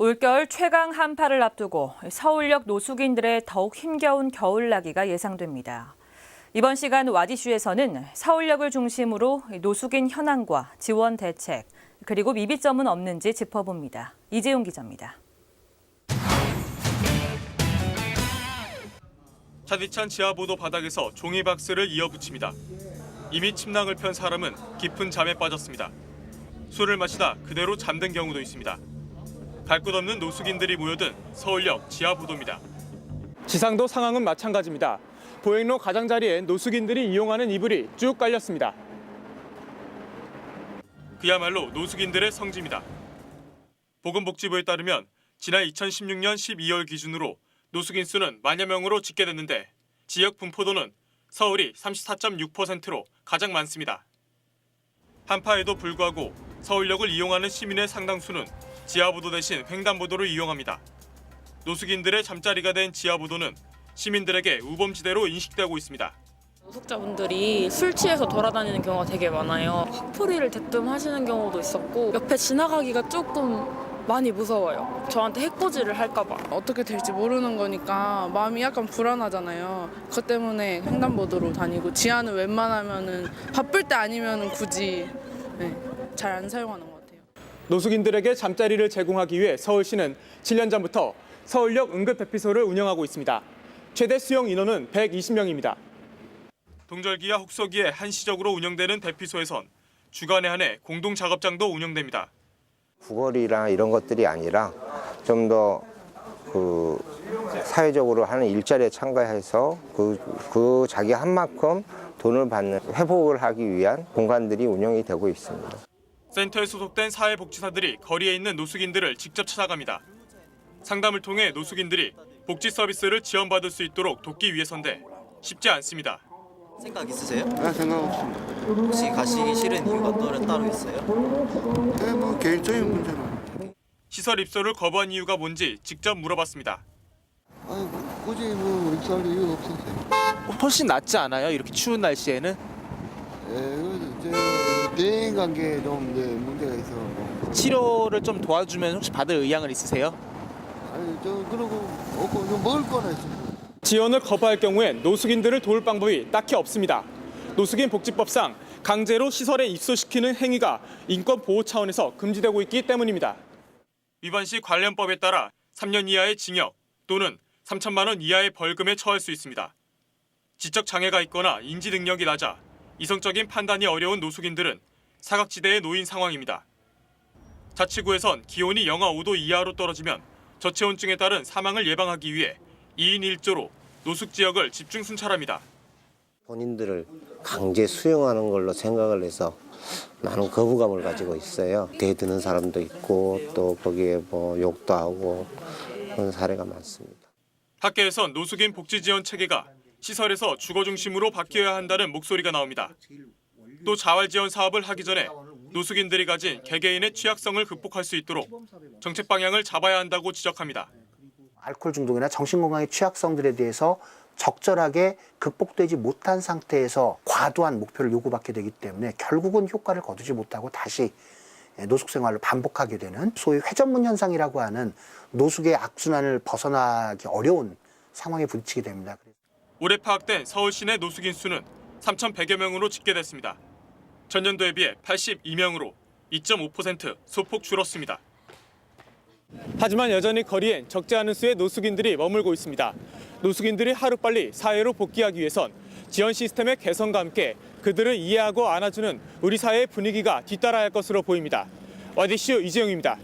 올겨울 최강 한파를 앞두고 서울역 노숙인들의 더욱 힘겨운 겨울나기가 예상됩니다. 이번 시간 와디슈에서는 서울역을 중심으로 노숙인 현황과 지원 대책, 그리고 미비점은 없는지 짚어봅니다. 이재용 기자입니다. 차디찬 지하보도 바닥에서 종이박스를 이어붙입니다. 이미 침낭을 편 사람은 깊은 잠에 빠졌습니다. 술을 마시다 그대로 잠든 경우도 있습니다. 갈 곳 없는 노숙인들이 모여든 서울역 지하보도입니다. 지상도 상황은 마찬가지입니다. 보행로 가장자리엔 노숙인들이 이용하는 이불이 쭉 깔렸습니다. 그야말로 노숙인들의 성지입니다. 보건복지부에 따르면 지난 2016년 12월 기준으로 노숙인 수는 만여 명으로 집계됐는데 지역 분포도는 서울이 34.6%로 가장 많습니다. 한파에도 불구하고 서울역을 이용하는 시민의 상당수는 지하보도 대신 횡단보도를 이용합니다. 노숙인들의 잠자리가 된 지하보도는 시민들에게 우범지대로 인식되고 있습니다. 노숙자분들이 술 취해서 돌아다니는 경우가 되게 많아요. 화풀이를 대뜸 하시는 경우도 있었고 옆에 지나가기가 조금 많이 무서워요. 저한테 해코지를 할까 봐. 어떻게 될지 모르는 거니까 마음이 약간 불안하잖아요. 그것 때문에 횡단보도로 다니고 지하는 웬만하면은 바쁠 때 아니면은 굳이 잘 안 사용하는 것 같아요. 노숙인들에게 잠자리를 제공하기 위해 서울시는 7년 전부터 서울역 응급대피소를 운영하고 있습니다. 최대 수용 인원은 120명입니다. 동절기와 혹서기에 한시적으로 운영되는 대피소에선 주간에 한해 공동작업장도 운영됩니다. 구걸이나 이런 것들이 아니라 좀 더 사회적으로 하는 일자리에 참가해서 그 자기 한 만큼 돈을 받는 회복을 하기 위한 공간들이 운영이 되고 있습니다. 센터에 소속된 사회복지사들이 거리에 있는 노숙인들을 직접 찾아갑니다. 상담을 통해 노숙인들이 복지 서비스를 지원받을 수 있도록 돕기 위해서인데 쉽지 않습니다. 생각 있으세요? 아, 생각 없습니다. 혹시 가시기 싫은 이유가 따로 있어요? 네, 뭐 개인적인 문제는. 시설 입소를 거부한 이유가 뭔지 직접 물어봤습니다. 굳이 뭐 입사할 이유가 없었어요. 훨씬 낫지 않아요? 이렇게 추운 날씨에는? 이제 대인 관계에 좀 이제 문제가 있어. 치료를 좀 도와주면 혹시 받을 의향은 있으세요? 그러고 없고 좀 먹을 거나 있습니다. 지원을 거부할 경우엔 노숙인들을 도울 방법이 딱히 없습니다. 노숙인 복지법상 강제로 시설에 입소시키는 행위가 인권 보호 차원에서 금지되고 있기 때문입니다. 위반 시 관련법에 따라 3년 이하의 징역 또는 3천만 원 이하의 벌금에 처할 수 있습니다. 지적 장애가 있거나 인지 능력이 낮아 이성적인 판단이 어려운 노숙인들은 사각지대에 놓인 상황입니다. 자치구에선 기온이 영하 5도 이하로 떨어지면 저체온증에 따른 사망을 예방하기 위해 2인 1조로 노숙 지역을 집중 순찰합니다. 본인들을 강제 수용하는 걸로 생각을 해서 많은 거부감을 가지고 있어요. 대드는 사람도 있고 또 거기에 뭐 욕도 하고 그런 사례가 많습니다. 학계에선 노숙인 복지 지원 체계가 시설에서 주거 중심으로 바뀌어야 한다는 목소리가 나옵니다. 또 자활 지원 사업을 하기 전에 노숙인들이 가진 개개인의 취약성을 극복할 수 있도록 정책 방향을 잡아야 한다고 지적합니다. 알코올 중독이나 정신건강의 취약성들에 대해서 적절하게 극복되지 못한 상태에서 과도한 목표를 요구받게 되기 때문에 결국은 효과를 거두지 못하고 다시 노숙 생활을 반복하게 되는 소위 회전문 현상이라고 하는 노숙의 악순환을 벗어나기 어려운 상황에 부딪히게 됩니다. 올해 파악된 서울 시내 노숙인 수는 3,100여 명으로 집계됐습니다. 전년도에 비해 82명으로 2.5% 소폭 줄었습니다. 하지만 여전히 거리엔 적지 않은 수의 노숙인들이 머물고 있습니다. 노숙인들이 하루빨리 사회로 복귀하기 위해선 지원 시스템의 개선과 함께 그들을 이해하고 안아주는 우리 사회의 분위기가 뒤따라야 할 것으로 보입니다. 와디슈 이재용입니다.